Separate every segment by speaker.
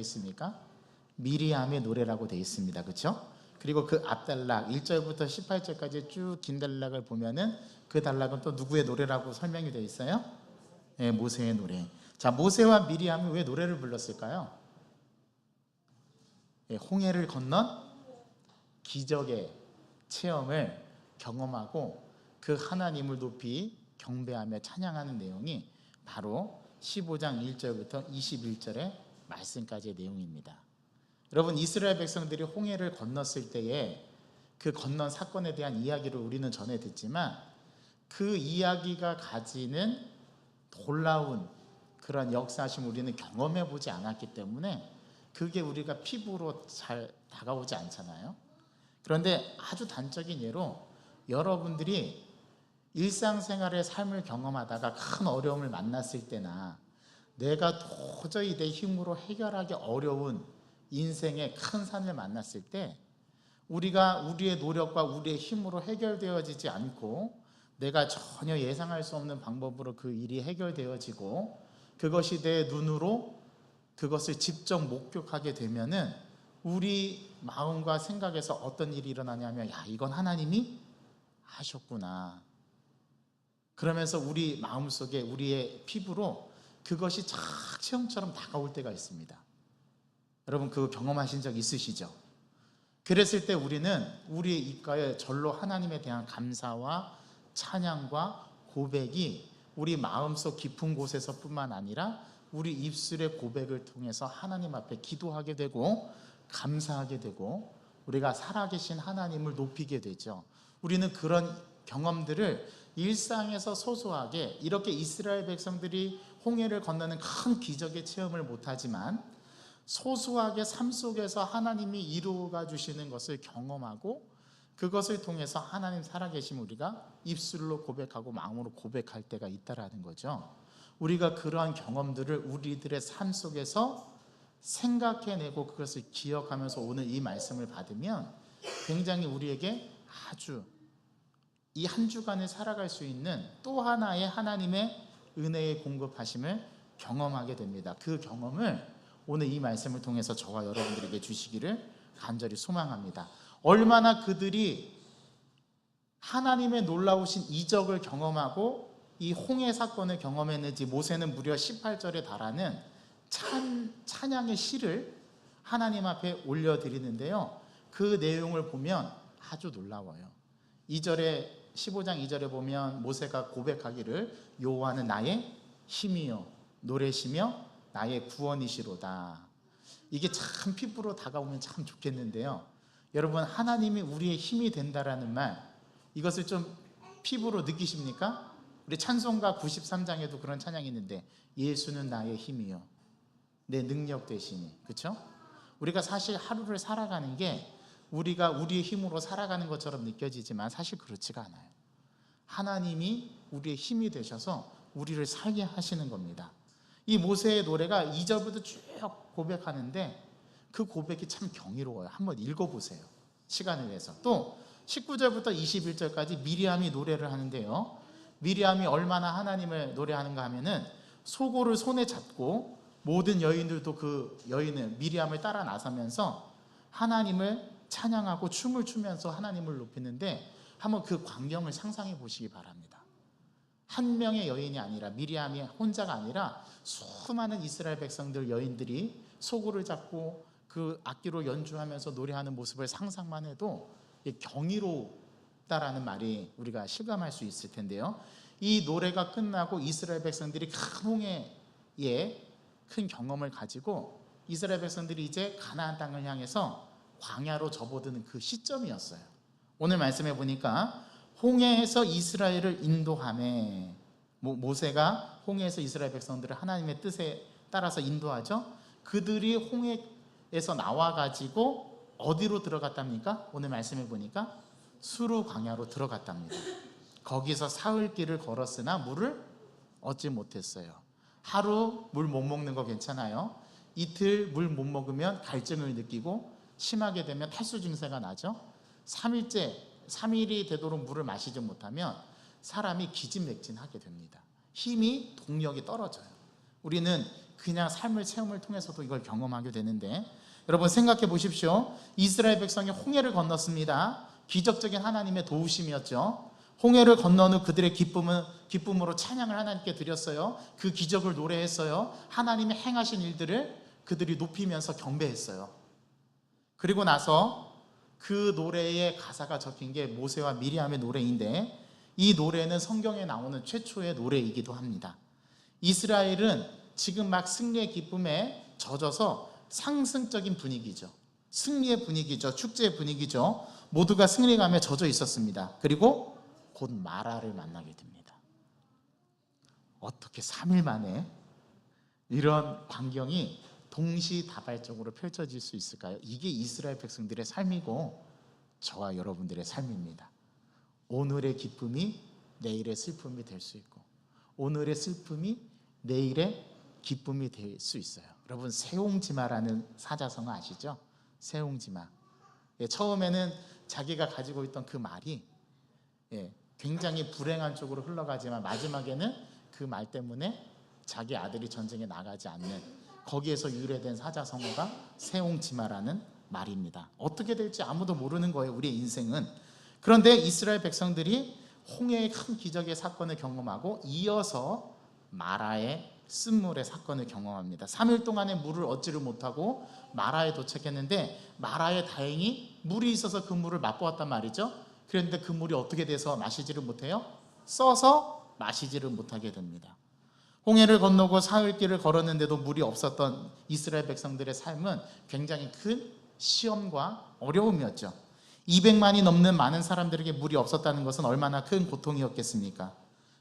Speaker 1: 있습니까? 미리암의 노래라고 되어 있습니다. 그렇죠? 그리고 그 앞단락 1절부터 18절까지 쭉 긴 단락을 보면은 그 단락은 또 누구의 노래라고 설명이 되어 있어요? 네, 모세의 노래. 자, 모세와 미리암이 왜 노래를 불렀을까요? 네, 홍해를 건넌 기적의 체험을 경험하고 그 하나님을 높이 경배하며 찬양하는 내용이 바로 15장 1절부터 21절의 말씀까지의 내용입니다. 여러분, 이스라엘 백성들이 홍해를 건넜을 때에 그 건넌 사건에 대한 이야기를 우리는 전에 듣지만 그 이야기가 가지는 놀라운 그런 역사심을 우리는 경험해 보지 않았기 때문에 그게 우리가 피부로 잘 다가오지 않잖아요. 그런데 아주 단적인 예로 여러분들이 일상생활의 삶을 경험하다가 큰 어려움을 만났을 때나 내가 도저히 내 힘으로 해결하기 어려운 인생의 큰 산을 만났을 때 우리가 우리의 노력과 우리의 힘으로 해결되어지지 않고 내가 전혀 예상할 수 없는 방법으로 그 일이 해결되어지고 그것이 내 눈으로 그것을 직접 목격하게 되면은 우리 마음과 생각에서 어떤 일이 일어나냐면, 야, 이건 하나님이 하셨구나. 그러면서 우리 마음속에 우리의 피부로 그것이 착 체험처럼 다가올 때가 있습니다. 여러분, 그거 경험하신 적 있으시죠? 그랬을 때 우리는 우리의 입가에 절로 하나님에 대한 감사와 찬양과 고백이 우리 마음속 깊은 곳에서 뿐만 아니라 우리 입술의 고백을 통해서 하나님 앞에 기도하게 되고 감사하게 되고 우리가 살아계신 하나님을 높이게 되죠. 우리는 그런 경험들을 일상에서 소소하게, 이렇게 이스라엘 백성들이 홍해를 건너는 큰 기적의 체험을 못하지만 소소하게 삶 속에서 하나님이 이루어가 주시는 것을 경험하고 그것을 통해서 하나님 살아계심 우리가 입술로 고백하고 마음으로 고백할 때가 있다라는 거죠. 우리가 그러한 경험들을 우리들의 삶 속에서 생각해내고 그것을 기억하면서 오늘 이 말씀을 받으면 굉장히 우리에게 아주 이 한 주간을 살아갈 수 있는 또 하나의 하나님의 은혜의 공급하심을 경험하게 됩니다. 그 경험을 오늘 이 말씀을 통해서 저와 여러분들에게 주시기를 간절히 소망합니다. 얼마나 그들이 하나님의 놀라우신 이적을 경험하고 이 홍해 사건을 경험했는지 모세는 무려 18절에 달하는 찬양의 시를 하나님 앞에 올려드리는데요, 그 내용을 보면 아주 놀라워요. 15장 2절에 보면 모세가 고백하기를 여호와는 나의 힘이요 노래시며 나의 구원이시로다. 이게 참 피부로 다가오면 참 좋겠는데요, 여러분, 하나님이 우리의 힘이 된다라는 말, 이것을 좀 피부로 느끼십니까? 우리 찬송가 93장에도 그런 찬양이 있는데, 예수는 나의 힘이요 내 능력 되시니. 그렇죠? 우리가 사실 하루를 살아가는 게 우리가 우리의 힘으로 살아가는 것처럼 느껴지지만 사실 그렇지가 않아요. 하나님이 우리의 힘이 되셔서 우리를 살게 하시는 겁니다. 이 모세의 노래가 2절부터 쭉 고백하는데 그 고백이 참 경이로워요. 한번 읽어보세요, 시간을 내서. 또 19절부터 21절까지 미리암이 노래를 하는데요, 미리암이 얼마나 하나님을 노래하는가 하면은 소고를 손에 잡고 모든 여인들도 그 여인을 미리암을 따라 나서면서 하나님을 찬양하고 춤을 추면서 하나님을 높이는데 한번 그 광경을 상상해 보시기 바랍니다. 한 명의 여인이 아니라, 미리암이 혼자가 아니라 수많은 이스라엘 백성들 여인들이 소고를 잡고 그 악기로 연주하면서 노래하는 모습을 상상만 해도 경이롭다라는 말이 우리가 실감할 수 있을 텐데요, 이 노래가 끝나고 이스라엘 백성들이 큰 홍해에 큰 경험을 가지고 이스라엘 백성들이 이제 가나안 땅을 향해서 광야로 접어드는 그 시점이었어요. 오늘 말씀해 보니까 홍해에서 이스라엘을 인도하매, 모세가 홍해에서 이스라엘 백성들을 하나님의 뜻에 따라서 인도하죠. 그들이 홍해에서 나와가지고 어디로 들어갔답니까? 오늘 말씀해 보니까 수르 광야로 들어갔답니다. 거기서 사흘길을 걸었으나 물을 얻지 못했어요. 하루 물 못 먹는 거 괜찮아요. 이틀 물 못 먹으면 갈증을 느끼고 심하게 되면 탈수 증세가 나죠. 3일이 되도록 물을 마시지 못하면 사람이 기진맥진하게 됩니다. 힘이, 동력이 떨어져요. 우리는 그냥 삶의 체험을 통해서도 이걸 경험하게 되는데, 여러분 생각해 보십시오. 이스라엘 백성이 홍해를 건넜습니다. 기적적인 하나님의 도우심이었죠. 홍해를 건넌 후 그들의 기쁨으로 찬양을 하나님께 드렸어요. 그 기적을 노래했어요. 하나님의 행하신 일들을 그들이 높이면서 경배했어요. 그리고 나서 그 노래의 가사가 적힌 게 모세와 미리암의 노래인데, 이 노래는 성경에 나오는 최초의 노래이기도 합니다. 이스라엘은 지금 막 승리의 기쁨에 젖어서 상승적인 분위기죠. 승리의 분위기죠. 축제의 분위기죠. 모두가 승리감에 젖어 있었습니다. 그리고 곧 마라를 만나게 됩니다. 어떻게 3일 만에 이런 광경이 동시다발적으로 펼쳐질 수 있을까요? 이게 이스라엘 백성들의 삶이고 저와 여러분들의 삶입니다. 오늘의 기쁨이 내일의 슬픔이 될 수 있고, 오늘의 슬픔이 내일의 기쁨이 될 수 있어요. 여러분, 세옹지마라는 사자성어 아시죠? 세옹지마. 처음에는 자기가 가지고 있던 그 말이 굉장히 불행한 쪽으로 흘러가지만 마지막에는 그 말 때문에 자기 아들이 전쟁에 나가지 않는, 거기에서 유래된 사자성어가 세옹지마라는 말입니다. 어떻게 될지 아무도 모르는 거예요, 우리의 인생은. 그런데 이스라엘 백성들이 홍해의 큰 기적의 사건을 경험하고 이어서 마라의 쓴물의 사건을 경험합니다. 3일 동안에 물을 얻지를 못하고 마라에 도착했는데, 마라에 다행히 물이 있어서 그 물을 맛보았단 말이죠. 그런데 그 물이 어떻게 돼서 마시지를 못해요? 써서 마시지를 못하게 됩니다. 홍해를 건너고 사흘길을 걸었는데도 물이 없었던 이스라엘 백성들의 삶은 굉장히 큰 시험과 어려움이었죠. 200만이 넘는 많은 사람들에게 물이 없었다는 것은 얼마나 큰 고통이었겠습니까?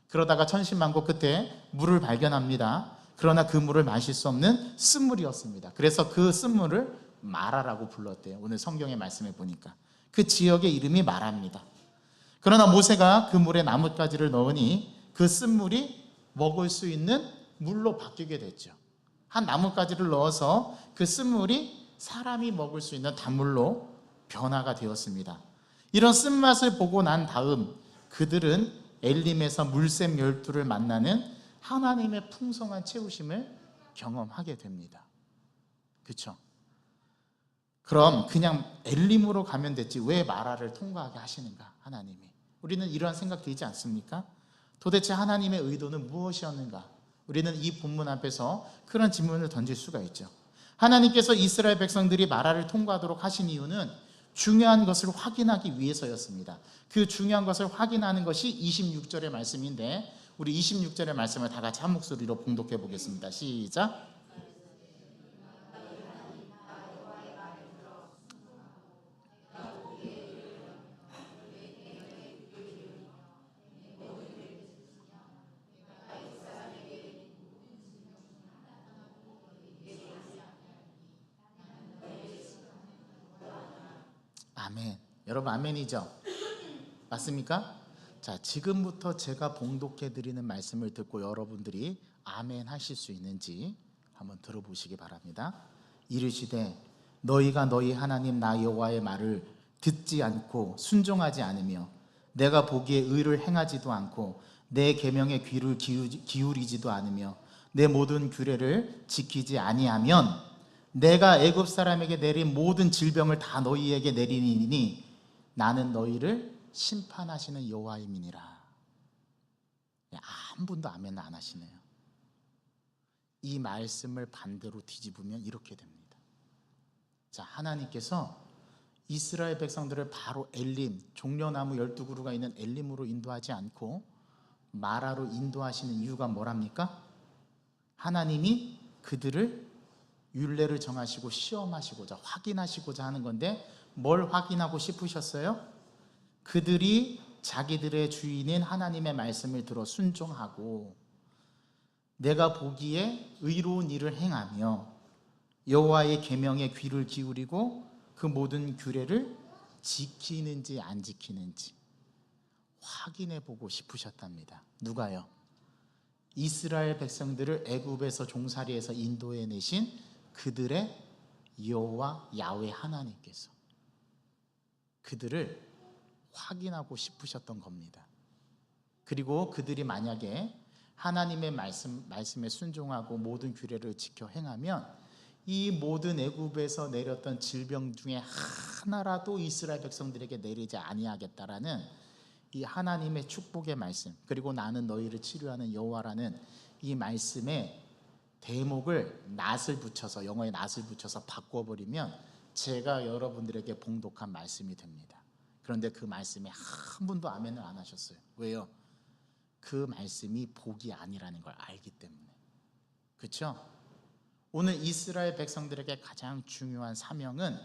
Speaker 1: 그러다가 천신만고 끝에 물을 발견합니다. 그러나 그 물을 마실 수 없는 쓴물이었습니다. 그래서 그 쓴물을 마라라고 불렀대요. 오늘 성경의 말씀에 보니까 그 지역의 이름이 마라입니다. 그러나 모세가 그 물에 나뭇가지를 넣으니 그 쓴물이 먹을 수 있는 물로 바뀌게 됐죠. 한 나뭇가지를 넣어서 그 쓴물이 사람이 먹을 수 있는 단물로 변화가 되었습니다. 이런 쓴맛을 보고 난 다음 그들은 엘림에서 물샘 12를 만나는 하나님의 풍성한 채우심을 경험하게 됩니다. 그렇죠? 그럼 그냥 엘림으로 가면 됐지 왜 마라를 통과하게 하시는가, 하나님이? 우리는 이러한 생각 들지 않습니까? 도대체 하나님의 의도는 무엇이었는가? 우리는 이 본문 앞에서 그런 질문을 던질 수가 있죠. 하나님께서 이스라엘 백성들이 마라를 통과하도록 하신 이유는 중요한 것을 확인하기 위해서였습니다. 그 중요한 것을 확인하는 것이 26절의 말씀인데, 우리 26절의 말씀을 다 같이 한 목소리로 봉독해 보겠습니다. 시작. 아멘. 여러분 아멘이죠? 맞습니까? 자, 지금부터 제가 봉독해 드리는 말씀을 듣고 여러분들이 아멘 하실 수 있는지 한번 들어보시기 바랍니다. 이르시되 너희가 너희 하나님 나 여호와의 말을 듣지 않고 순종하지 않으며 내가 보기에 의를 행하지도 않고 내 계명에 귀를 기울이지도 않으며 내 모든 규례를 지키지 아니하면 내가 애굽 사람에게 내린 모든 질병을 다 너희에게 내리니 나는 너희를 심판하시는 여호와임이니라. 한 분도 아멘 안 하시네요. 이 말씀을 반대로 뒤집으면 이렇게 됩니다. 자, 하나님께서 이스라엘 백성들을 바로 엘림, 종려나무 12그루가 있는 엘림으로 인도하지 않고 마라로 인도하시는 이유가 뭐랍니까? 하나님이 그들을 율례를 정하시고 시험하시고자, 확인하시고자 하는 건데, 뭘 확인하고 싶으셨어요? 그들이 자기들의 주인인 하나님의 말씀을 들어 순종하고 내가 보기에 의로운 일을 행하며 여호와의 계명에 귀를 기울이고 그 모든 규례를 지키는지 안 지키는지 확인해 보고 싶으셨답니다. 누가요? 이스라엘 백성들을 애굽에서 종살이에서 인도해 내신 그들의 여호와 야훼 하나님께서 그들을 확인하고 싶으셨던 겁니다. 그리고 그들이 만약에 하나님의 말씀에 순종하고 모든 규례를 지켜 행하면 이 모든 애굽에서 내렸던 질병 중에 하나라도 이스라엘 백성들에게 내리지 아니하겠다라는 이 하나님의 축복의 말씀, 그리고 나는 너희를 치료하는 여호와라는 이 말씀에 대목을 낫을 붙여서, 영어에 낫을 붙여서 바꿔버리면 제가 여러분들에게 봉독한 말씀이 됩니다. 그런데 그 말씀에 한 분도 아멘을 안 하셨어요. 왜요? 그 말씀이 복이 아니라는 걸 알기 때문에. 그렇죠? 오늘 이스라엘 백성들에게 가장 중요한 사명은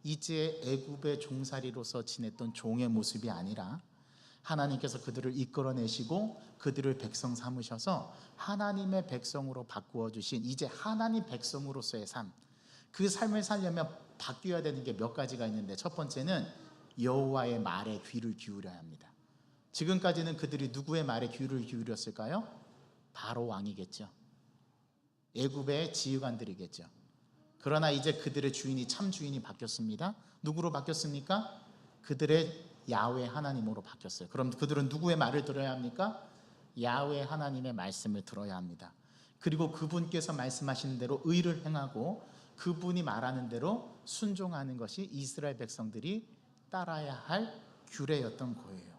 Speaker 1: 이제 애굽의 종살이로서 지냈던 종의 모습이 아니라 하나님께서 그들을 이끌어내시고 그들을 백성 삼으셔서 하나님의 백성으로 바꾸어 주신 이제 하나님 백성으로서의 삶, 그 삶을 살려면 바뀌어야 되는 게 몇 가지가 있는데, 첫 번째는 여호와의 말에 귀를 기울여야 합니다. 지금까지는 그들이 누구의 말에 귀를 기울였을까요? 바로 왕이겠죠. 애굽의 지휘관들이겠죠. 그러나 이제 그들의 주인이 참 주인이 바뀌었습니다. 누구로 바뀌었습니까? 그들의 야훼 하나님으로 바뀌었어요. 그럼 그들은 누구의 말을 들어야 합니까? 야훼 하나님의 말씀을 들어야 합니다. 그리고 그분께서 말씀하시는 대로 의를 행하고 그분이 말하는 대로 순종하는 것이 이스라엘 백성들이 따라야 할 규례였던 거예요.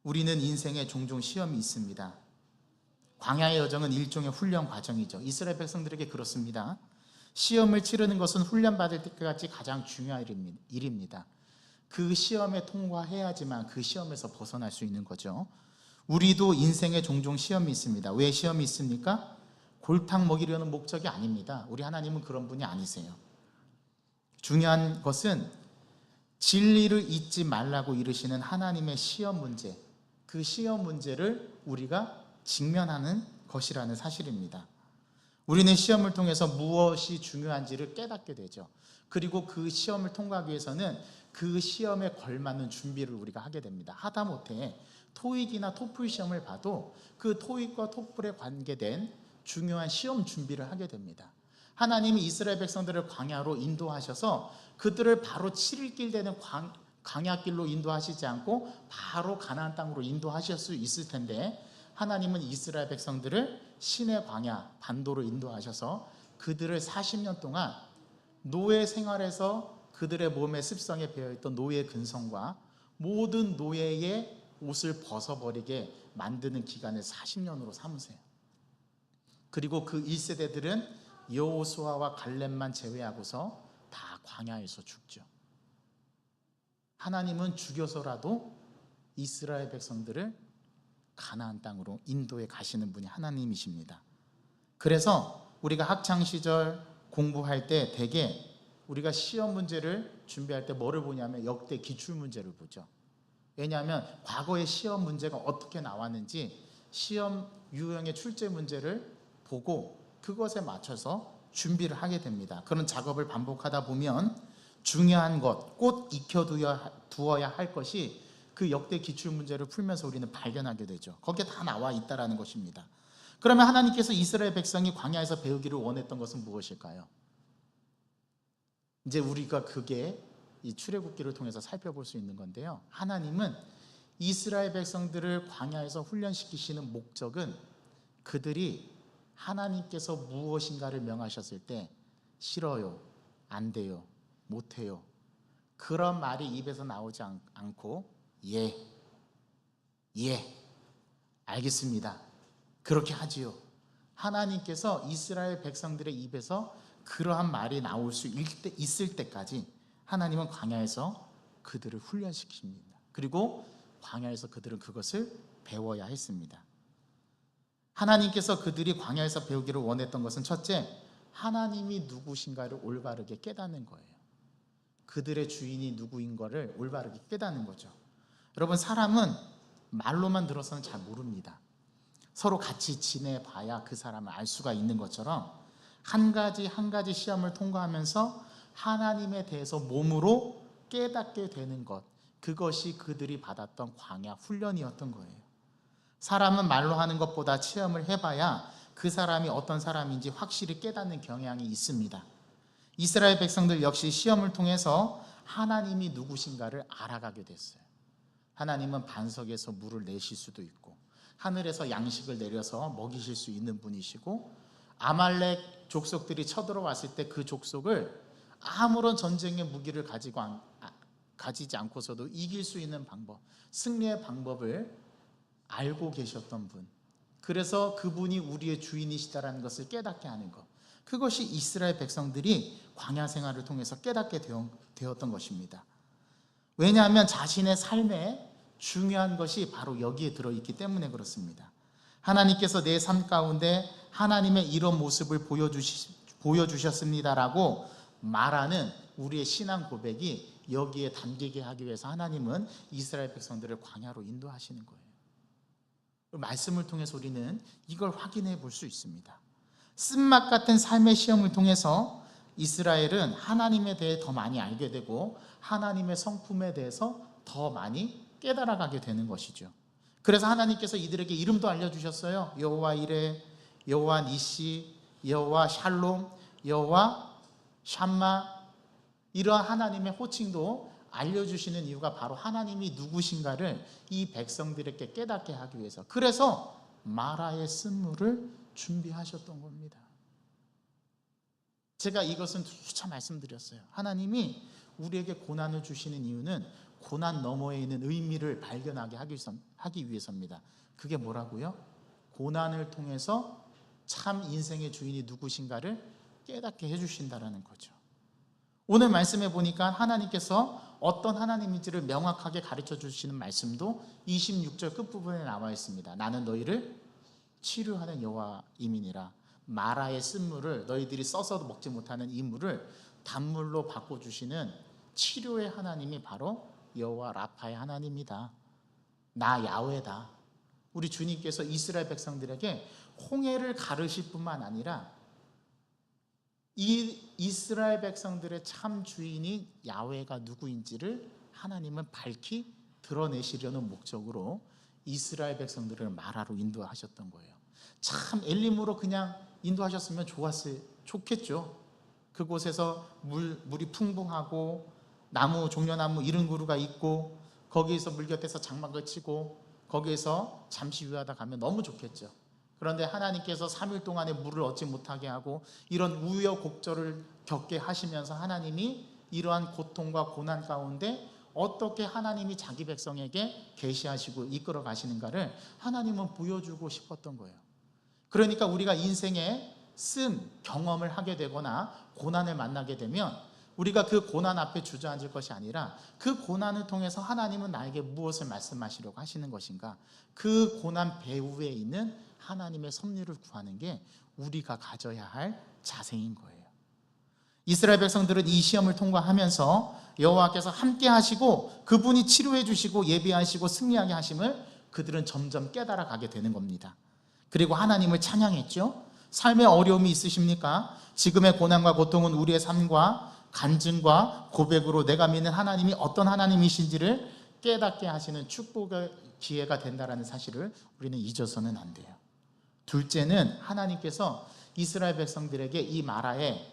Speaker 1: 우리는 인생에 종종 시험이 있습니다. 광야의 여정은 일종의 훈련 과정이죠. 이스라엘 백성들에게 그렇습니다. 시험을 치르는 것은 훈련받을 때까지 가장 중요한 일입니다. 그 시험에 통과해야지만 그 시험에서 벗어날 수 있는 거죠. 우리도 인생에 종종 시험이 있습니다. 왜 시험이 있습니까? 골탕 먹이려는 목적이 아닙니다. 우리 하나님은 그런 분이 아니세요. 중요한 것은 진리를 잊지 말라고 이르시는 하나님의 시험 문제, 그 시험 문제를 우리가 직면하는 것이라는 사실입니다. 우리는 시험을 통해서 무엇이 중요한지를 깨닫게 되죠. 그리고 그 시험을 통과하기 위해서는 그 시험에 걸맞는 준비를 우리가 하게 됩니다. 하다못해 토익이나 토플 시험을 봐도 그 토익과 토플에 관계된 중요한 시험 준비를 하게 됩니다. 하나님이 이스라엘 백성들을 광야로 인도하셔서 그들을 바로 7일 되는 광야길로 인도하시지 않고 바로 가나안 땅으로 인도하실 수 있을 텐데, 하나님은 이스라엘 백성들을 신의 광야 반도로 인도하셔서 그들을 40년 동안 노예 생활에서 그들의 몸의 습성에 배어있던 노예 근성과 모든 노예의 옷을 벗어버리게 만드는 기간을 40년으로 삼으세요. 그리고 그 1세대들은 여호수아와 갈렙만 제외하고서 다 광야에서 죽죠. 하나님은 죽여서라도 이스라엘 백성들을 가나안 땅으로 인도해 가시는 분이 하나님이십니다. 그래서 우리가 학창시절 공부할 때 대개 우리가 시험 문제를 준비할 때 뭐를 보냐면 역대 기출문제를 보죠. 왜냐하면 과거의 시험 문제가 어떻게 나왔는지 시험 유형의 출제 문제를 보고 그것에 맞춰서 준비를 하게 됩니다. 그런 작업을 반복하다 보면 중요한 것, 꼭 익혀두어야 할 것이 그 역대 기출문제를 풀면서 우리는 발견하게 되죠. 거기에 다 나와 있다는 것입니다. 그러면 하나님께서 이스라엘 백성이 광야에서 배우기를 원했던 것은 무엇일까요? 이제 우리가 그게 이 출애굽기를 통해서 살펴볼 수 있는 건데요. 하나님은 이스라엘 백성들을 광야에서 훈련시키시는 목적은 그들이 하나님께서 무엇인가를 명하셨을 때 싫어요, 안 돼요, 못해요, 그런 말이 입에서 나오지 않고 예, 알겠습니다, 그렇게 하지요. 하나님께서 이스라엘 백성들의 입에서 그러한 말이 나올 수 있을 때까지 하나님은 광야에서 그들을 훈련시킵니다. 그리고 광야에서 그들은 그것을 배워야 했습니다. 하나님께서 그들이 광야에서 배우기를 원했던 것은 첫째, 하나님이 누구신가를 올바르게 깨닫는 거예요. 그들의 주인이 누구인 거를 올바르게 깨닫는 거죠. 여러분, 사람은 말로만 들어서는 잘 모릅니다. 서로 같이 지내봐야 그 사람을 알 수가 있는 것처럼 한 가지 시험을 통과하면서 하나님에 대해서 몸으로 깨닫게 되는 것, 그것이 그들이 받았던 광야 훈련이었던 거예요. 사람은 말로 하는 것보다 체험을 해봐야 그 사람이 어떤 사람인지 확실히 깨닫는 경향이 있습니다. 이스라엘 백성들 역시 시험을 통해서 하나님이 누구신가를 알아가게 됐어요. 하나님은 반석에서 물을 내실 수도 있고, 하늘에서 양식을 내려서 먹이실 수 있는 분이시고, 아말렉 족속들이 쳐들어왔을 때 그 족속을 아무런 전쟁의 무기를 가지지 않고서도 이길 수 있는 방법, 승리의 방법을 알고 계셨던 분, 그래서 그분이 우리의 주인이시다라는 것을 깨닫게 하는 것, 그것이 이스라엘 백성들이 광야 생활을 통해서 깨닫게 되었던 것입니다. 왜냐하면 자신의 삶에 중요한 것이 바로 여기에 들어있기 때문에 그렇습니다. 하나님께서 내 삶 가운데 하나님의 이런 모습을 보여주셨습니다라고 말하는 우리의 신앙 고백이 여기에 담기게 하기 위해서 하나님은 이스라엘 백성들을 광야로 인도하시는 거예요. 말씀을 통해서 우리는 이걸 확인해 볼 수 있습니다. 쓴맛 같은 삶의 시험을 통해서 이스라엘은 하나님에 대해 더 많이 알게 되고 하나님의 성품에 대해서 더 많이 깨달아가게 되는 것이죠. 그래서 하나님께서 이들에게 이름도 알려주셨어요. 여호와 이레, 여호와 니시, 여호와 샬롬, 여호와 샴마, 이러한 하나님의 호칭도 알려주시는 이유가 바로 하나님이 누구신가를 이 백성들에게 깨닫게 하기 위해서, 그래서 마라의 쓴물을 준비하셨던 겁니다. 제가 이것은 수차 말씀드렸어요. 하나님이 우리에게 고난을 주시는 이유는 고난 너머에 있는 의미를 발견하게 하기 위해서입니다. 그게 뭐라고요? 고난을 통해서 참 인생의 주인이 누구신가를 깨닫게 해주신다라는 거죠. 오늘 말씀해 보니까 하나님께서 어떤 하나님인지를 명확하게 가르쳐 주시는 말씀도 26절 끝부분에 나와 있습니다. 나는 너희를 치료하는 여호와임이니라. 마라의 쓴물을, 너희들이 써서도 먹지 못하는 이 물을 단물로 바꿔주시는 치료의 하나님이 바로 여호와 라파의 하나님이다. 나 야훼다. 우리 주님께서 이스라엘 백성들에게 홍해를 가르실 뿐만 아니라 이 이스라엘 백성들의 참 주인이 야훼가 누구인지를 하나님은 밝히 드러내시려는 목적으로 이스라엘 백성들을 마라로 인도하셨던 거예요. 참 엘림으로 그냥 인도하셨으면 좋겠죠. 그곳에서 물이 풍부하고 나무, 종려나무 이른 그루가 있고 거기에서 물 곁에서 장막을 치고 거기에서 잠시 유하다 가면 너무 좋겠죠. 그런데 하나님께서 3일 동안에 물을 얻지 못하게 하고 이런 우여곡절을 겪게 하시면서 하나님이 이러한 고통과 고난 가운데 어떻게 하나님이 자기 백성에게 계시하시고 이끌어 가시는가를 하나님은 보여주고 싶었던 거예요. 그러니까 우리가 인생에 쓴 경험을 하게 되거나 고난을 만나게 되면 우리가 그 고난 앞에 주저앉을 것이 아니라 그 고난을 통해서 하나님은 나에게 무엇을 말씀하시려고 하시는 것인가, 그 고난 배후에 있는 하나님의 섭리를 구하는 게 우리가 가져야 할 자세인 거예요. 이스라엘 백성들은 이 시험을 통과하면서 여호와께서 함께 하시고 그분이 치료해 주시고 예비하시고 승리하게 하심을 그들은 점점 깨달아 가게 되는 겁니다. 그리고 하나님을 찬양했죠. 삶에 어려움이 있으십니까? 지금의 고난과 고통은 우리의 삶과 간증과 고백으로 내가 믿는 하나님이 어떤 하나님이신지를 깨닫게 하시는 축복의 기회가 된다는 사실을 우리는 잊어서는 안 돼요. 둘째는 하나님께서 이스라엘 백성들에게 이 마라에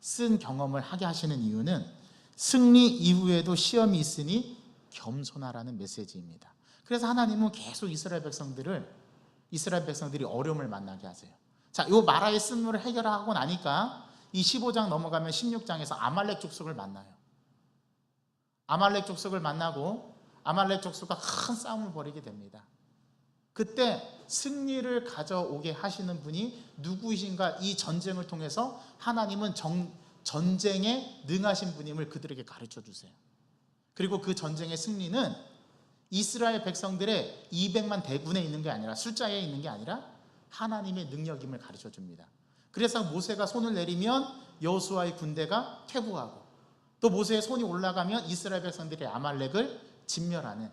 Speaker 1: 쓴 경험을 하게 하시는 이유는 승리 이후에도 시험이 있으니 겸손하라는 메시지입니다. 그래서 하나님은 계속 이스라엘 백성들이 어려움을 만나게 하세요. 자, 이 마라의 쓴물을 해결하고 나니까 이 15장 넘어가면 16장에서 아말렉 족속을 만나요. 아말렉 족속을 만나고 아말렉 족속과 큰 싸움을 벌이게 됩니다. 그때 승리를 가져오게 하시는 분이 누구이신가, 이 전쟁을 통해서 하나님은 전쟁에 능하신 분임을 그들에게 가르쳐 주세요. 그리고 그 전쟁의 승리는 이스라엘 백성들의 200만 대군에 있는 게 아니라, 숫자에 있는 게 아니라 하나님의 능력임을 가르쳐 줍니다. 그래서 모세가 손을 내리면 여호수아의 군대가 퇴보하고, 또 모세의 손이 올라가면 이스라엘 백성들이 아말렉을 진멸하는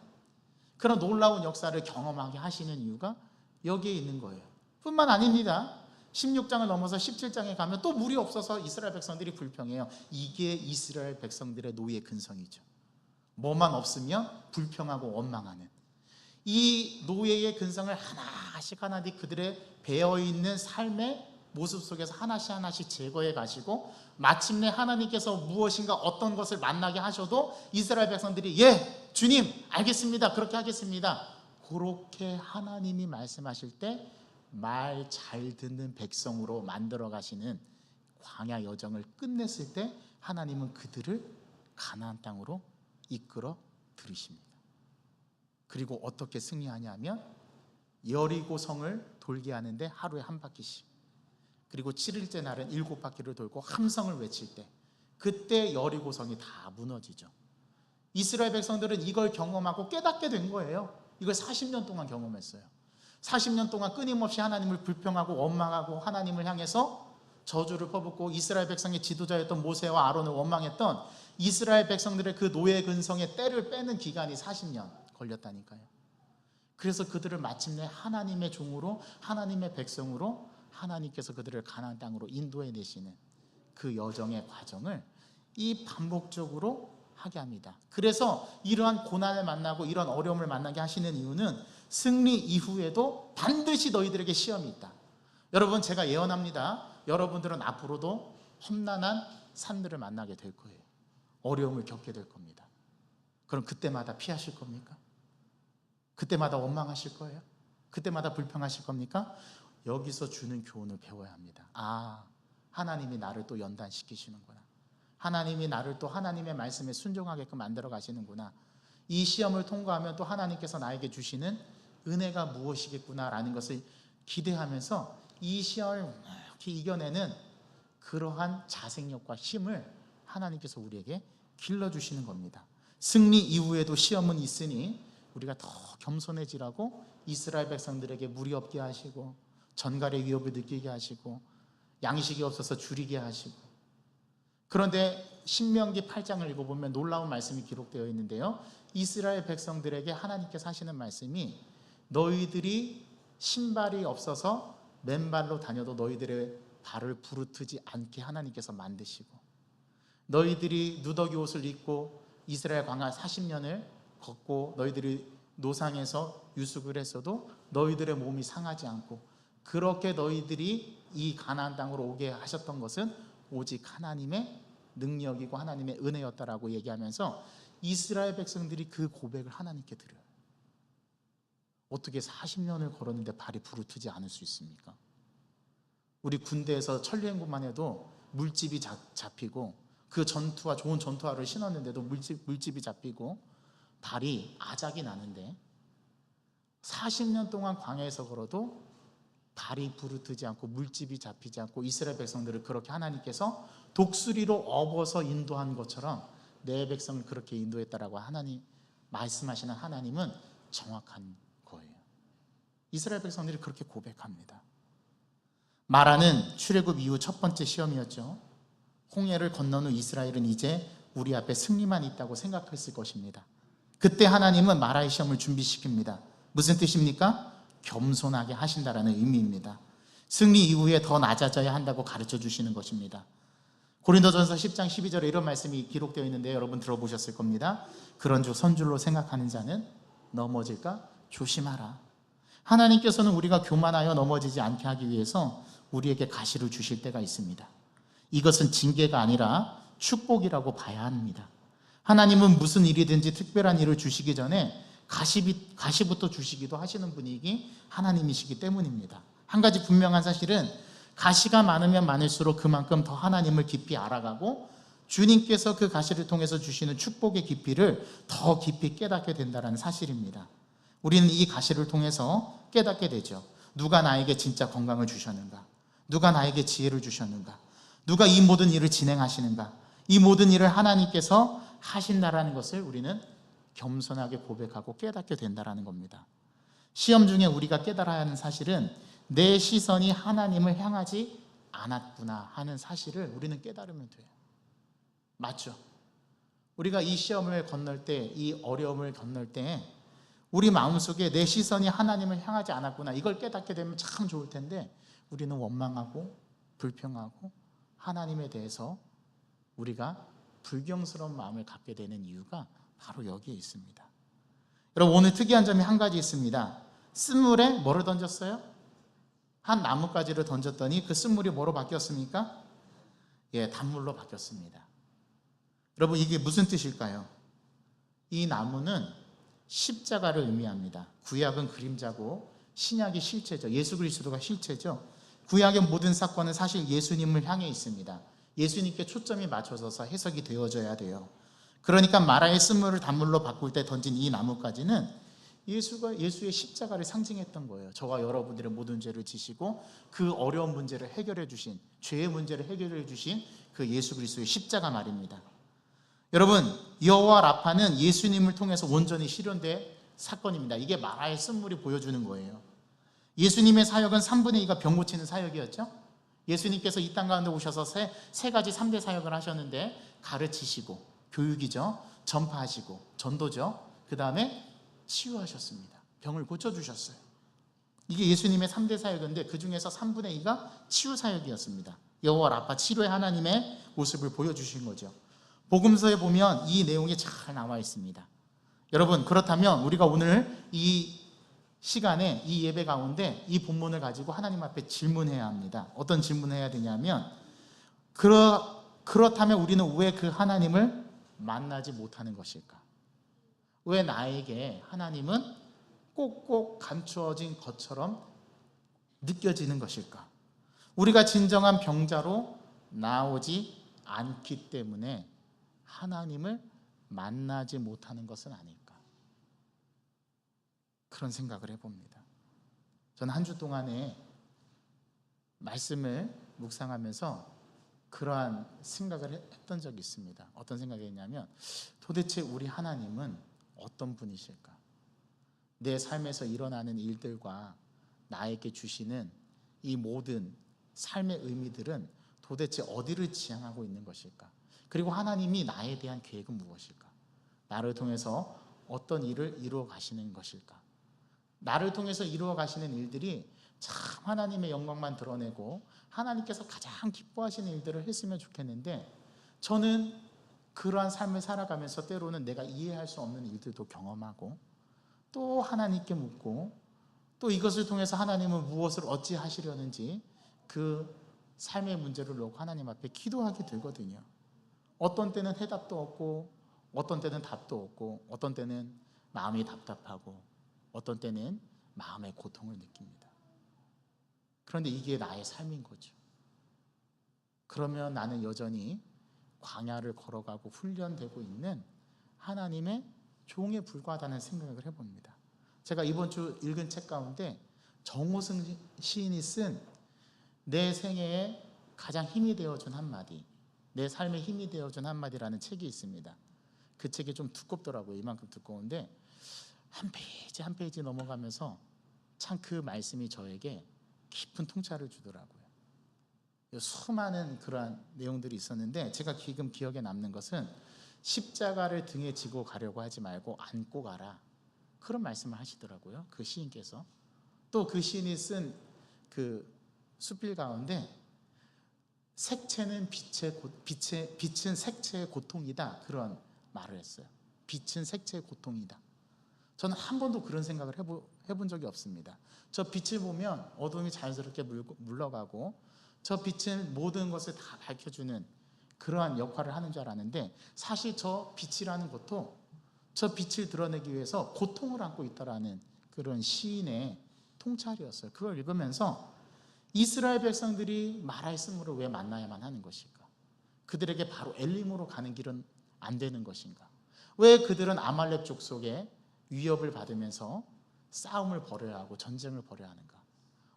Speaker 1: 그런 놀라운 역사를 경험하게 하시는 이유가 여기에 있는 거예요. 뿐만 아닙니다. 16장을 넘어서 17장에 가면 또 물이 없어서 이스라엘 백성들이 불평해요. 이게 이스라엘 백성들의 노예 근성이죠. 뭐만 없으면 불평하고 원망하는 이 노예의 근성을 하나씩 그들의 배어있는 삶의 모습 속에서 하나씩 제거해 가시고, 마침내 하나님께서 무엇인가 어떤 것을 만나게 하셔도 이스라엘 백성들이 예, 주님 알겠습니다, 그렇게 하겠습니다, 그렇게 하나님이 말씀하실 때 말 잘 듣는 백성으로 만들어 가시는 광야 여정을 끝냈을 때 하나님은 그들을 가나안 땅으로 이끌어 들이십니다. 그리고 어떻게 승리하냐면 여리고 성을 돌게 하는데 하루에 한 바퀴씩, 그리고 7일째 날은 7바퀴를 돌고 함성을 외칠 때 그때 여리고 성이 다 무너지죠. 이스라엘 백성들은 이걸 경험하고 깨닫게 된 거예요. 이걸 40년 동안 경험했어요. 40년 동안 끊임없이 하나님을 불평하고 원망하고 하나님을 향해서 저주를 퍼붓고 이스라엘 백성의 지도자였던 모세와 아론을 원망했던 이스라엘 백성들의 그 노예 근성의 때를 빼는 기간이 40년 걸렸다니까요. 그래서 그들을 마침내 하나님의 종으로, 하나님의 백성으로 하나님께서 그들을 가나안 땅으로 인도해 내시는 그 여정의 과정을 이 반복적으로 하게 합니다. 그래서 이러한 고난을 만나고 이런 어려움을 만나게 하시는 이유는 승리 이후에도 반드시 너희들에게 시험이 있다. 여러분, 제가 예언합니다. 여러분들은 앞으로도 험난한 산들을 만나게 될 거예요. 어려움을 겪게 될 겁니다. 그럼 그때마다 피하실 겁니까? 그때마다 원망하실 거예요? 그때마다 불평하실 겁니까? 여기서 주는 교훈을 배워야 합니다. 아, 하나님이 나를 또 연단시키시는구나. 하나님이 나를 또 하나님의 말씀에 순종하게끔 만들어 가시는구나. 이 시험을 통과하면 또 하나님께서 나에게 주시는 은혜가 무엇이겠구나라는 것을 기대하면서 이 시험을 이렇게 이겨내는 그러한 자생력과 힘을 하나님께서 우리에게 길러주시는 겁니다. 승리 이후에도 시험은 있으니 우리가 더 겸손해지라고 이스라엘 백성들에게 물이 없게 하시고 전갈의 위협을 느끼게 하시고 양식이 없어서 줄이게 하시고. 그런데 신명기 8장을 읽어보면 놀라운 말씀이 기록되어 있는데요, 이스라엘 백성들에게 하나님께서 하시는 말씀이 너희들이 신발이 없어서 맨발로 다녀도 너희들의 발을 부르트지 않게 하나님께서 만드시고, 너희들이 누더기 옷을 입고 이스라엘 광야 40년을 걷고 너희들이 노상에서 유숙을 했어도 너희들의 몸이 상하지 않고, 그렇게 너희들이 이 가나안 땅으로 오게 하셨던 것은 오직 하나님의 능력이고 하나님의 은혜였다라고 얘기하면서 이스라엘 백성들이 그 고백을 하나님께 드려요. 어떻게 40년을 걸었는데 발이 부르트지 않을 수 있습니까? 우리 군대에서 천리행군만 해도 물집이 잡히고, 그 전투화, 좋은 전투화를 신었는데도 물집이 잡히고 발이 아작이 나는데 40년 동안 광야에서 걸어도 발이 부르트지 않고 물집이 잡히지 않고 이스라엘 백성들을 그렇게 하나님께서 독수리로 업어서 인도한 것처럼 내 백성을 그렇게 인도했다라고 하나님 말씀하시는 하나님은 정확한 거예요. 이스라엘 백성들이 그렇게 고백합니다. 마라는 출애굽 이후 첫 번째 시험이었죠. 홍해를 건넌 후 이스라엘은 이제 우리 앞에 승리만 있다고 생각했을 것입니다. 그때 하나님은 마라의 시험을 준비시킵니다. 무슨 뜻입니까? 겸손하게 하신다라는 의미입니다. 승리 이후에 더 낮아져야 한다고 가르쳐 주시는 것입니다. 고린도전서 10장 12절에 이런 말씀이 기록되어 있는데 여러분 들어보셨을 겁니다. 그런즉 선줄로 생각하는 자는 넘어질까 조심하라. 하나님께서는 우리가 교만하여 넘어지지 않게 하기 위해서 우리에게 가시를 주실 때가 있습니다. 이것은 징계가 아니라 축복이라고 봐야 합니다. 하나님은 무슨 일이든지 특별한 일을 주시기 전에 가시부터 주시기도 하시는 분이 하나님이시기 때문입니다. 한 가지 분명한 사실은 가시가 많으면 많을수록 그만큼 더 하나님을 깊이 알아가고 주님께서 그 가시를 통해서 주시는 축복의 깊이를 더 깊이 깨닫게 된다는 사실입니다. 우리는 이 가시를 통해서 깨닫게 되죠. 누가 나에게 진짜 건강을 주셨는가? 누가 나에게 지혜를 주셨는가? 누가 이 모든 일을 진행하시는가? 이 모든 일을 하나님께서 하신다라는 것을 우리는 겸손하게 고백하고 깨닫게 된다라는 겁니다. 시험 중에 우리가 깨달아야 하는 사실은 내 시선이 하나님을 향하지 않았구나 하는 사실을 우리는 깨달으면 돼요. 맞죠? 우리가 이 시험을 건널 때, 이 어려움을 건널 때 우리 마음속에 내 시선이 하나님을 향하지 않았구나, 이걸 깨닫게 되면 참 좋을 텐데 우리는 원망하고 불평하고 하나님에 대해서 우리가 불경스러운 마음을 갖게 되는 이유가 바로 여기에 있습니다. 여러분, 오늘 특이한 점이 한 가지 있습니다. 쓴물에 뭐를 던졌어요? 한 나뭇가지를 던졌더니 그 쓴물이 뭐로 바뀌었습니까? 단물로 바뀌었습니다. 여러분, 이게 무슨 뜻일까요? 이 나무는 십자가를 의미합니다. 구약은 그림자고 신약이 실체죠. 예수 그리스도가 실체죠. 구약의 모든 사건은 사실 예수님을 향해 있습니다. 예수님께 초점이 맞춰져서 해석이 되어져야 돼요. 그러니까 마라의 쓴물을 단물로 바꿀 때 던진 이 나뭇가지는 예수의 십자가를 상징했던 거예요. 저와 여러분들의 모든 죄를 지시고 그 어려운 문제를 해결해 주신, 죄의 문제를 해결해 주신 그 예수 그리스도의 십자가 말입니다. 여러분, 여호와 라파는 예수님을 통해서 온전히 실현된 사건입니다. 이게 마라의 쓴물이 보여주는 거예요. 예수님의 사역은 3분의 2가 병 고치는 사역이었죠. 예수님께서 이 땅 가운데 오셔서 세 가지 3대 사역을 하셨는데, 가르치시고, 교육이죠, 전파하시고, 전도죠, 그 다음에 치유하셨습니다. 병을 고쳐주셨어요. 이게 예수님의 3대 사역인데 그 중에서 3분의 2가 치유 사역이었습니다. 여호와 라파, 치료의 하나님의 모습을 보여주신 거죠. 복음서에 보면 이 내용이 잘 나와 있습니다. 여러분, 그렇다면 우리가 오늘 이 시간에 이 예배 가운데 이 본문을 가지고 하나님 앞에 질문해야 합니다. 어떤 질문을 해야 되냐면, 그렇다면 우리는 왜 그 하나님을 만나지 못하는 것일까? 왜 나에게 하나님은 꼭꼭 감추어진 것처럼 느껴지는 것일까? 우리가 진정한 병자로 나오지 않기 때문에 하나님을 만나지 못하는 것은 아닐까? 그런 생각을 해봅니다. 저는 한 주 동안에 말씀을 묵상하면서 그러한 생각을 했던 적이 있습니다. 어떤 생각이 있냐면, 도대체 우리 하나님은 어떤 분이실까? 내 삶에서 일어나는 일들과 나에게 주시는 이 모든 삶의 의미들은 도대체 어디를 지향하고 있는 것일까? 그리고 하나님이 나에 대한 계획은 무엇일까? 나를 통해서 어떤 일을 이루어 가시는 것일까? 나를 통해서 이루어 가시는 일들이 참 하나님의 영광만 드러내고 하나님께서 가장 기뻐하시는 일들을 했으면 좋겠는데, 저는 그러한 삶을 살아가면서 때로는 내가 이해할 수 없는 일들도 경험하고, 또 하나님께 묻고, 또 이것을 통해서 하나님은 무엇을 어찌 하시려는지 그 삶의 문제를 놓고 하나님 앞에 기도하게 되거든요. 어떤 때는 해답도 없고, 어떤 때는 답도 없고, 어떤 때는 마음이 답답하고, 어떤 때는 마음의 고통을 느낍니다. 그런데 이게 나의 삶인 거죠. 그러면 나는 여전히 광야를 걸어가고 훈련되고 있는 하나님의 종에 불과하다는 생각을 해봅니다. 제가 이번 주 읽은 책 가운데 정호승 시인이 쓴 내 생애에 가장 힘이 되어준 한마디, 내 삶에 힘이 되어준 한마디라는 책이 있습니다. 그 책이 좀 두껍더라고요. 이만큼 두꺼운데 한 페이지 한 페이지 넘어가면서 참 그 말씀이 저에게 깊은 통찰을 주더라고요. 수많은 그러한 내용들이 있었는데, 제가 지금 기억에 남는 것은 십자가를 등에 지고 가려고 하지 말고 안고 가라, 그런 말씀을 하시더라고요, 그 시인께서. 또 그 시인이 쓴 그 수필 가운데 색채는 빛은 색채의 고통이다, 그런 말을 했어요. 빛은 색채의 고통이다. 저는 한 번도 그런 생각을 해본 적이 없습니다. 저 빛을 보면 어둠이 자연스럽게 물러가고, 저 빛은 모든 것을 다 밝혀주는 그러한 역할을 하는 줄 알았는데, 사실 저 빛이라는 것도 저 빛을 드러내기 위해서 고통을 안고 있다라는 그런 시인의 통찰이었어요. 그걸 읽으면서 이스라엘 백성들이 마라의 쓴물을 왜 만나야만 하는 것일까? 그들에게 바로 엘림으로 가는 길은 안 되는 것인가? 왜 그들은 아말렉 족속의 위협을 받으면서 싸움을 벌여야 하고 전쟁을 벌여야 하는가?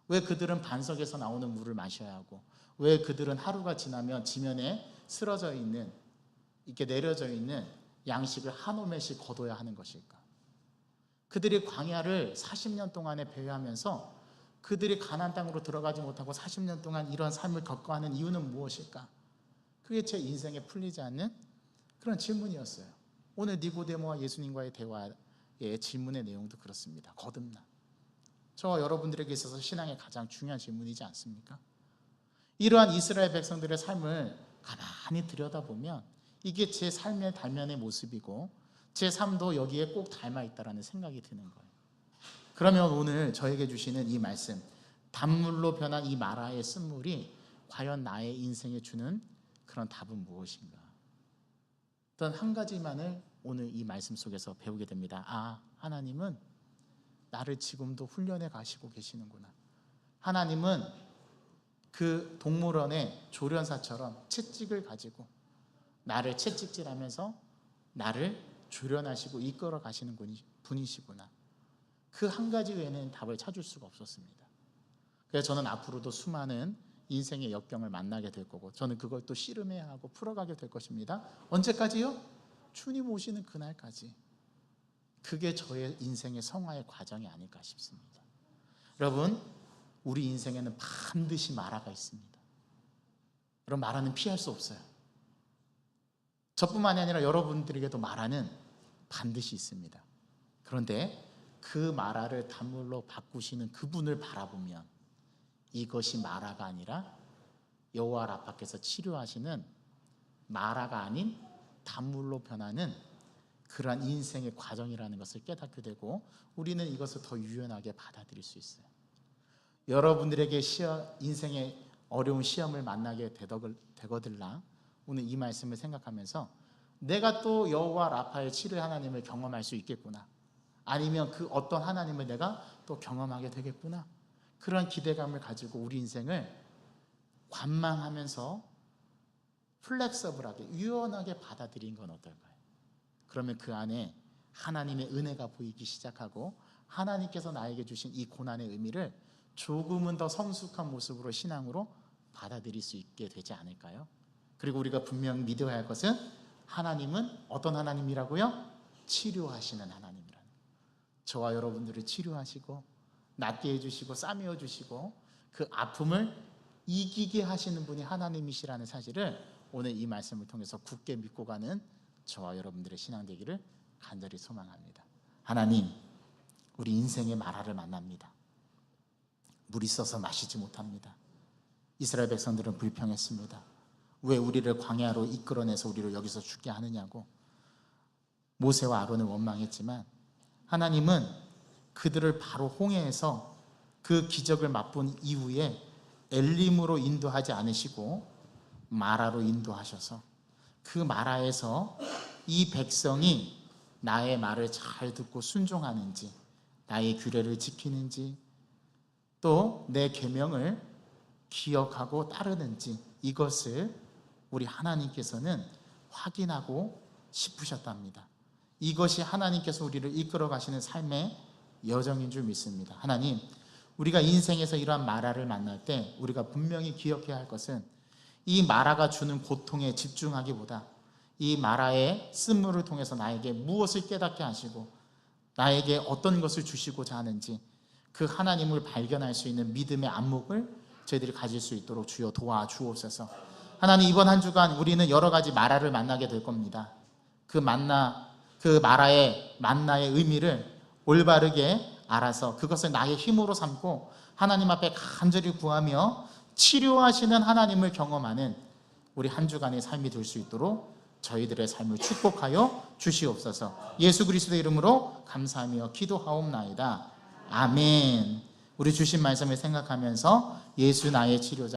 Speaker 1: 왜 그들은 반석에서 나오는 물을 마셔야 하고, 왜 그들은 하루가 지나면 지면에 쓰러져 있는, 이렇게 내려져 있는 양식을 한 오멜씩 거둬야 하는 것일까? 그들이 광야를 40년 동안에 배회하면서 그들이 가나안 땅으로 들어가지 못하고 40년 동안 이런 삶을 겪어하는 이유는 무엇일까? 그게 제 인생에 풀리지 않는 그런 질문이었어요. 오늘 니고데모와 예수님과의 대화의 질문의 내용도 그렇습니다. 거듭나. 저와 여러분들에게 있어서 신앙의 가장 중요한 질문이지 않습니까? 이러한 이스라엘 백성들의 삶을 가만히 들여다보면 이게 제 삶의 단면의 모습이고, 제 삶도 여기에 꼭 닮아있다는 생각이 드는 거예요. 그러면 오늘 저에게 주시는 이 말씀, 단물로 변한 이 마라의 쓴물이 과연 나의 인생에 주는 그런 답은 무엇인가? 어떤 한 가지만을 오늘 이 말씀 속에서 배우게 됩니다. 아, 하나님은 나를 지금도 훈련해 가시고 계시는구나. 하나님은 그 동물원의 조련사처럼 채찍을 가지고 나를 채찍질하면서 나를 조련하시고 이끌어 가시는 분이시구나. 그 한 가지 외에는 답을 찾을 수가 없었습니다. 그래서 저는 앞으로도 수많은 인생의 역경을 만나게 될 거고, 저는 그걸 또 씨름해야 하고 풀어가게 될 것입니다. 언제까지요? 주님 오시는 그날까지. 그게 저의 인생의 성화의 과정이 아닐까 싶습니다. 여러분, 우리 인생에는 반드시 마라가 있습니다. 여러분, 마라는 피할 수 없어요. 저뿐만이 아니라 여러분들에게도 마라는 반드시 있습니다. 그런데 그 마라를 단물로 바꾸시는 그분을 바라보면 이것이 마라가 아니라 여호와 라파께서 치료하시는 마라가 아닌 단물로 변하는 그러한 인생의 과정이라는 것을 깨닫게 되고, 우리는 이것을 더 유연하게 받아들일 수 있어요. 여러분들에게 인생의 어려운 시험을 만나게 되거들라 오늘 이 말씀을 생각하면서 내가 또 여호와 라파의 치료 하나님을 경험할 수 있겠구나, 아니면 그 어떤 하나님을 내가 또 경험하게 되겠구나, 그런 기대감을 가지고 우리 인생을 관망하면서 플렉서블하게 유연하게 받아들인 건 어떨까요? 그러면 그 안에 하나님의 은혜가 보이기 시작하고 하나님께서 나에게 주신 이 고난의 의미를 조금은 더 성숙한 모습으로 신앙으로 받아들일 수 있게 되지 않을까요? 그리고 우리가 분명 믿어야 할 것은 하나님은 어떤 하나님이라고요? 치료하시는 하나님이라는 거예요. 저와 여러분들을 치료하시고 낫게 해주시고 싸매어 주시고 그 아픔을 이기게 하시는 분이 하나님이시라는 사실을 오늘 이 말씀을 통해서 굳게 믿고 가는 저와 여러분들의 신앙 되기를 간절히 소망합니다. 하나님, 우리 인생의 마라를 만납니다. 물 있어서 마시지 못합니다. 이스라엘 백성들은 불평했습니다. 왜 우리를 광야로 이끌어내서 우리를 여기서 죽게 하느냐고 모세와 아론을 원망했지만, 하나님은 그들을 바로 홍해에서 그 기적을 맛본 이후에 엘림으로 인도하지 않으시고 마라로 인도하셔서 그 마라에서 이 백성이 나의 말을 잘 듣고 순종하는지, 나의 규례를 지키는지, 또 내 계명을 기억하고 따르는지, 이것을 우리 하나님께서는 확인하고 싶으셨답니다. 이것이 하나님께서 우리를 이끌어 가시는 삶의 여정인 줄 믿습니다. 하나님, 우리가 인생에서 이러한 마라를 만날 때 우리가 분명히 기억해야 할 것은 이 마라가 주는 고통에 집중하기보다 이 마라의 쓴물을 통해서 나에게 무엇을 깨닫게 하시고 나에게 어떤 것을 주시고자 하는지 그 하나님을 발견할 수 있는 믿음의 안목을 저희들이 가질 수 있도록 주여 도와주옵소서. 하나님, 이번 한 주간 우리는 여러 가지 마라를 만나게 될 겁니다. 그 마라의 만나의 의미를 올바르게 알아서 그것을 나의 힘으로 삼고 하나님 앞에 간절히 구하며 치료하시는 하나님을 경험하는 우리 한 주간의 삶이 될 수 있도록 저희들의 삶을 축복하여 주시옵소서. 예수 그리스도의 이름으로 감사하며 기도하옵나이다. 아멘. 우리 주신 말씀을 생각하면서 예수 나의 치료자